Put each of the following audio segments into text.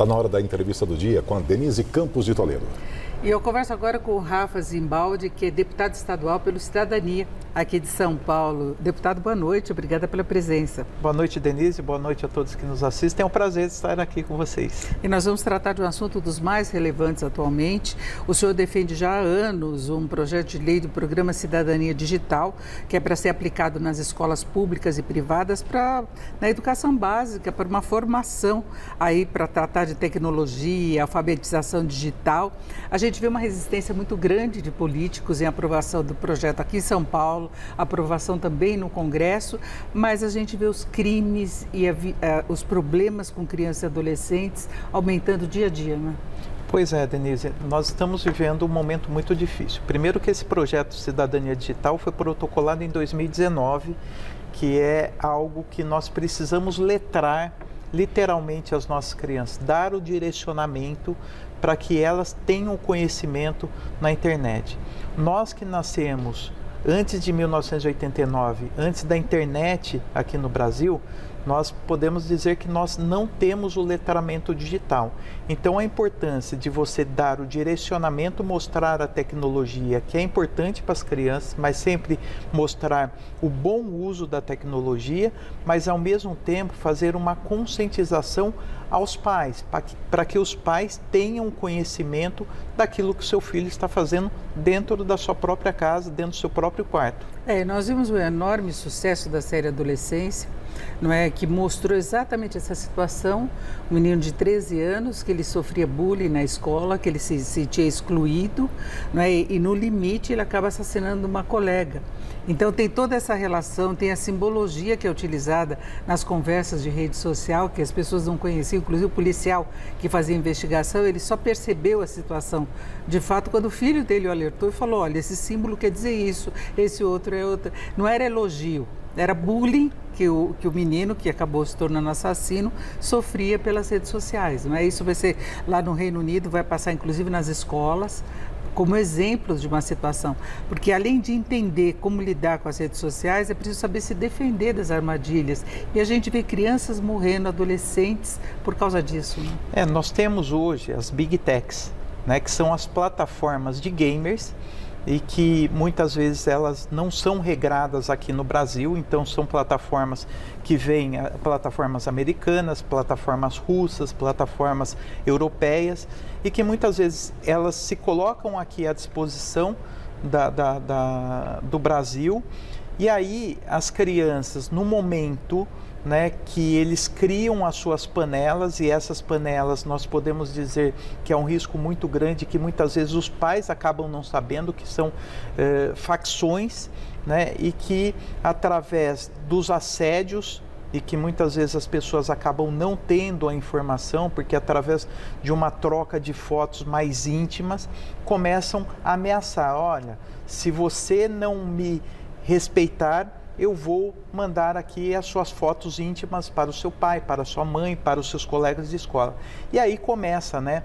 Está na hora da entrevista do dia com a Denise Campos de Toledo. E eu converso agora com o Rafa Zimbaldi, que é deputado estadual pelo Cidadania, aqui de São Paulo. Deputado, boa noite, obrigada pela presença. Boa noite, Denise, boa noite a todos que nos assistem. É um prazer estar aqui com vocês. E nós vamos tratar de um assunto dos mais relevantes atualmente. O senhor defende já há anos um projeto de lei do Programa Cidadania Digital, que é para ser aplicado nas escolas públicas e privadas na educação básica, para uma formação aí para tratar de tecnologia, alfabetização digital. A gente vê uma resistência muito grande de políticos em aprovação do projeto aqui em São Paulo, aprovação também no Congresso, mas a gente vê os crimes e os problemas com crianças e adolescentes aumentando dia a dia, né? Pois é, Denise, nós estamos vivendo um momento muito difícil. Primeiro que esse projeto Cidadania Digital foi protocolado em 2019, que é algo que nós precisamos letrar literalmente as nossas crianças, dar o direcionamento para que elas tenham conhecimento na internet. Nós que nascemos antes de 1989, antes da internet aqui no Brasil, nós podemos dizer que nós não temos o letramento digital. Então, a importância de você dar o direcionamento, mostrar a tecnologia, que é importante para as crianças, mas sempre mostrar o bom uso da tecnologia, mas ao mesmo tempo fazer uma conscientização aos pais, para que os pais tenham conhecimento daquilo que o seu filho está fazendo dentro da sua própria casa, dentro do seu próprio quarto. Nós vimos o enorme sucesso da série Adolescência, não é, que mostrou exatamente essa situação, um menino de 13 anos que ele sofria bullying na escola, que ele se sentia excluído, não é, e no limite ele acaba assassinando uma colega. Então tem toda essa relação, tem a simbologia que é utilizada nas conversas de rede social, que as pessoas não conheciam, inclusive o policial que fazia a investigação, ele só percebeu a situação de fato quando o filho dele o alertou e falou, olha, esse símbolo quer dizer isso, esse outro é outro. Não era elogio, era bullying que o menino, que acabou se tornando assassino, sofria pelas redes sociais. Não é? Isso vai ser lá no Reino Unido, vai passar inclusive nas escolas, como exemplos de uma situação. Porque além de entender como lidar com as redes sociais, é preciso saber se defender das armadilhas. E a gente vê crianças morrendo, adolescentes, por causa disso. Né? Nós temos hoje as Big Techs, né, que são as plataformas de gamers, e que muitas vezes elas não são regradas aqui no Brasil, então são plataformas que vêm, plataformas americanas, plataformas russas, plataformas europeias, e que muitas vezes elas se colocam aqui à disposição do Brasil, e aí as crianças, no momento, né, que eles criam as suas panelas, e essas panelas nós podemos dizer que é um risco muito grande, que muitas vezes os pais acabam não sabendo, que são facções, né, e que através dos assédios, e que muitas vezes as pessoas acabam não tendo a informação, porque através de uma troca de fotos mais íntimas, começam a ameaçar, olha, se você não me respeitar, eu vou mandar aqui as suas fotos íntimas para o seu pai, para a sua mãe, para os seus colegas de escola. E aí começa, né?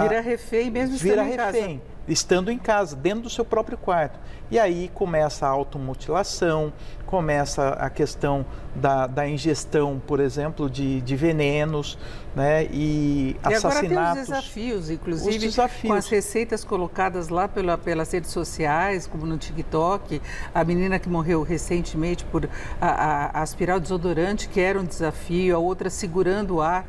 Vira refém mesmo estando em casa. Vira refém, estando em casa, dentro do seu próprio quarto. E aí começa a automutilação, começa a questão da ingestão, por exemplo, de venenos, né, e assassinatos. E agora tem os desafios, inclusive com as receitas colocadas lá pelas redes sociais, como no TikTok, a menina que morreu recentemente por aspirar o desodorante, que era um desafio, a outra segurando o ar,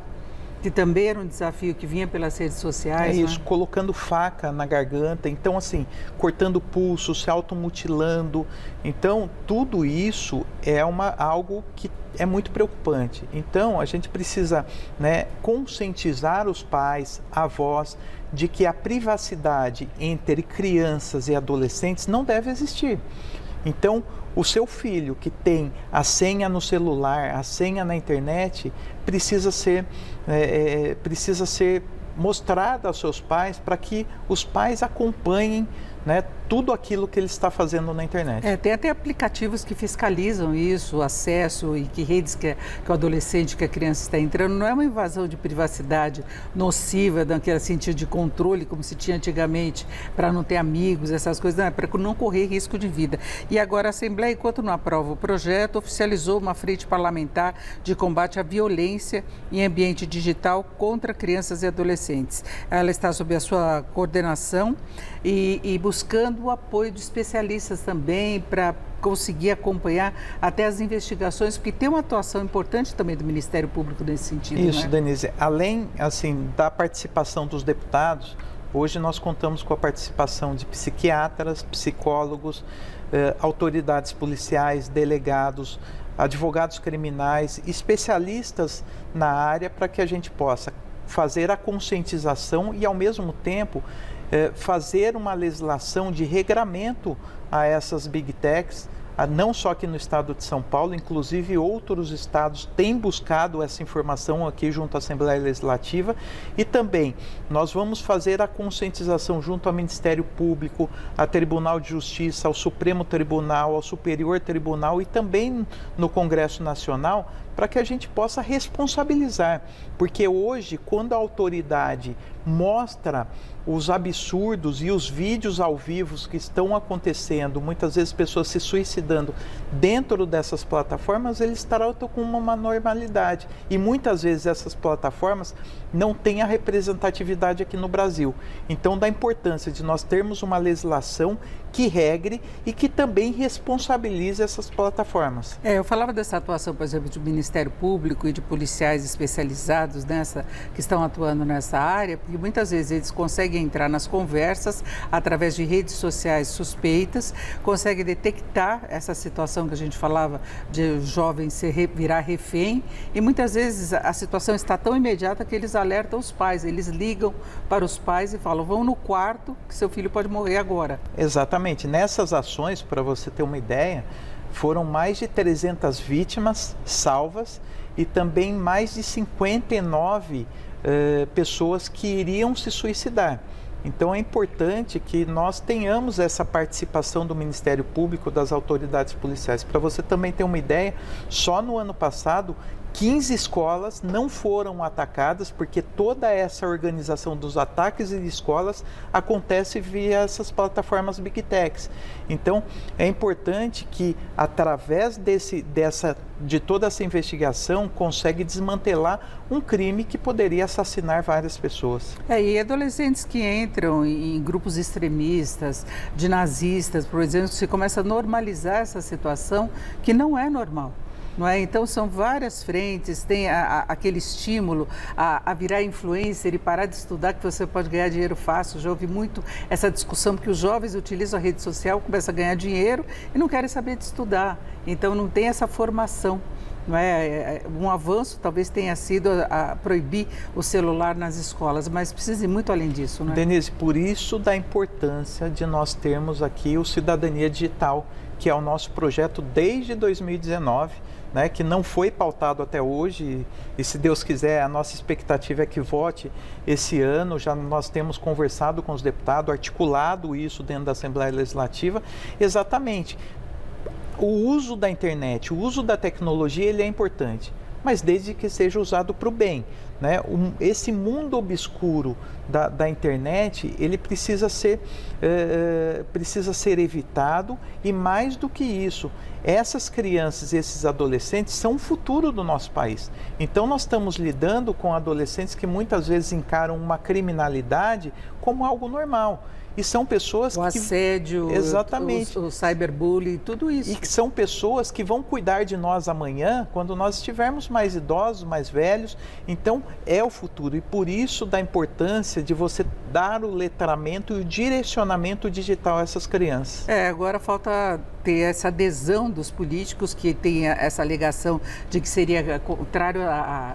que também era um desafio que vinha pelas redes sociais. É isso, né? Colocando faca na garganta, então assim, cortando pulso, se automutilando. Então, tudo isso é algo que é muito preocupante. Então, a gente precisa, né, conscientizar os pais, avós, de que a privacidade entre crianças e adolescentes não deve existir. Então, o seu filho que tem a senha no celular, a senha na internet, precisa ser mostrada aos seus pais, para que os pais acompanhem né, tudo aquilo que ele está fazendo na internet. Tem até aplicativos que fiscalizam isso, o acesso e que redes que o adolescente, que a criança está entrando. Não é uma invasão de privacidade nociva, daquele sentido de controle, como se tinha antigamente, para não ter amigos, essas coisas, não, é para não correr risco de vida. E agora a Assembleia, enquanto não aprova o projeto, oficializou uma frente parlamentar de combate à violência em ambiente digital contra crianças e adolescentes. Ela está sob a sua coordenação e buscando o apoio de especialistas também para conseguir acompanhar até as investigações, porque tem uma atuação importante também do Ministério Público nesse sentido. Isso, né? Denise. Além assim, da participação dos deputados, hoje nós contamos com a participação de psiquiatras, psicólogos, autoridades policiais, delegados, advogados criminais, especialistas na área, para que a gente possa fazer a conscientização e, ao mesmo tempo, fazer uma legislação de regramento a essas Big Techs, não só aqui no estado de São Paulo, inclusive outros estados têm buscado essa informação aqui junto à Assembleia Legislativa, e também nós vamos fazer a conscientização junto ao Ministério Público, ao Tribunal de Justiça, ao Supremo Tribunal, ao Superior Tribunal e também no Congresso Nacional, para que a gente possa responsabilizar, porque hoje, quando a autoridade mostra os absurdos e os vídeos ao vivo que estão acontecendo, muitas vezes pessoas se suicidando dentro dessas plataformas, eles tratam com uma normalidade, e muitas vezes essas plataformas não têm a representatividade aqui no Brasil. Então, da importância de nós termos uma legislação que regre e que também responsabilize essas plataformas. Eu falava dessa atuação, por exemplo, do Ministério Público e de policiais especializados que estão atuando nessa área, porque muitas vezes eles conseguem entrar nas conversas através de redes sociais suspeitas, conseguem detectar essa situação que a gente falava de jovem virar refém, e muitas vezes a situação está tão imediata que eles alertam os pais, eles ligam para os pais e falam: vão no quarto que seu filho pode morrer agora. Exatamente. Nessas ações, para você ter uma ideia, foram mais de 300 vítimas salvas e também mais de 59 pessoas que iriam se suicidar. Então é importante que nós tenhamos essa participação do Ministério Público, das autoridades policiais. Para você também ter uma ideia, só no ano passado 15 escolas não foram atacadas, porque toda essa organização dos ataques de escolas acontece via essas plataformas Big Techs. Então, é importante que, através de toda essa investigação, consegue desmantelar um crime que poderia assassinar várias pessoas. E adolescentes que entram em grupos extremistas, de nazistas, por exemplo, se começa a normalizar essa situação que não é normal. Não é? Então, são várias frentes, tem aquele estímulo a virar influencer e parar de estudar, que você pode ganhar dinheiro fácil. Já ouvi muito essa discussão, porque os jovens utilizam a rede social, começam a ganhar dinheiro e não querem saber de estudar. Então, não tem essa formação. Não é? Um avanço talvez tenha sido a proibir o celular nas escolas, mas precisa ir muito além disso. Não é? Denise, por isso da importância de nós termos aqui o Cidadania Digital, que é o nosso projeto desde 2019, né, que não foi pautado até hoje, e se Deus quiser, a nossa expectativa é que vote esse ano. Já nós temos conversado com os deputados, articulado isso dentro da Assembleia Legislativa, exatamente. O uso da internet, o uso da tecnologia, ele é importante, mas desde que seja usado para o bem. Né? Esse mundo obscuro da internet, ele precisa ser evitado, e mais do que isso, essas crianças, esses adolescentes são o futuro do nosso país. Então nós estamos lidando com adolescentes que muitas vezes encaram uma criminalidade como algo normal. E são pessoas o assédio, exatamente, o cyberbullying, tudo isso. E que são pessoas que vão cuidar de nós amanhã, quando nós estivermos mais idosos, mais velhos. Então, é o futuro. E por isso da importância de você dar o letramento e o direcionamento digital a essas crianças. Agora falta ter essa adesão dos políticos, que tem essa alegação de que seria contrário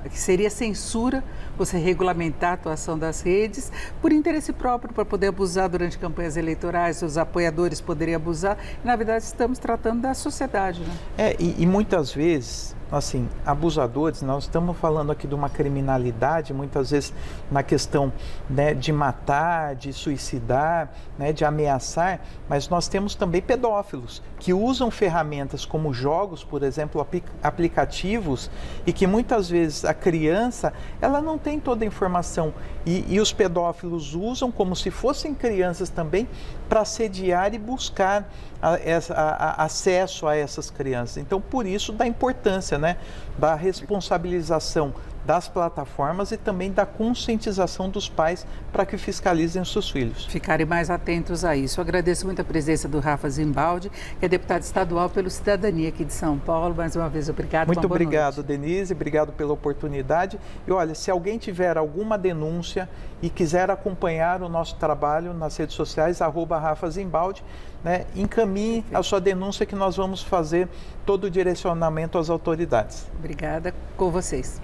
que seria censura você regulamentar a atuação das redes por interesse próprio, para poder abusar durante campanhas eleitorais, os apoiadores poderiam abusar, e na verdade estamos tratando da sociedade. Né? E muitas vezes assim, abusadores, nós estamos falando aqui de uma criminalidade, muitas vezes na questão, né, de matar, de suicidar, né, de ameaçar, mas nós temos também pedófilos que usam ferramentas como jogos, por exemplo, aplicativos, e que muitas vezes a criança, ela não tem toda a informação, e os pedófilos usam como se fossem crianças também para assediar e buscar acesso a essas crianças. Então, por isso da importância, né, da responsabilização das plataformas e também da conscientização dos pais para que fiscalizem os seus filhos. Ficarem mais atentos a isso. Eu agradeço muito a presença do Rafa Zimbaldi, que é deputado estadual pelo Cidadania aqui de São Paulo. Mais uma vez, obrigado. Muito obrigado, Denise. Obrigado pela oportunidade. E olha, se alguém tiver alguma denúncia e quiser acompanhar o nosso trabalho nas redes sociais, @Rafa Zimbaldi, né, encaminhe a sua denúncia que nós vamos fazer todo o direcionamento às autoridades. Obrigada, com vocês.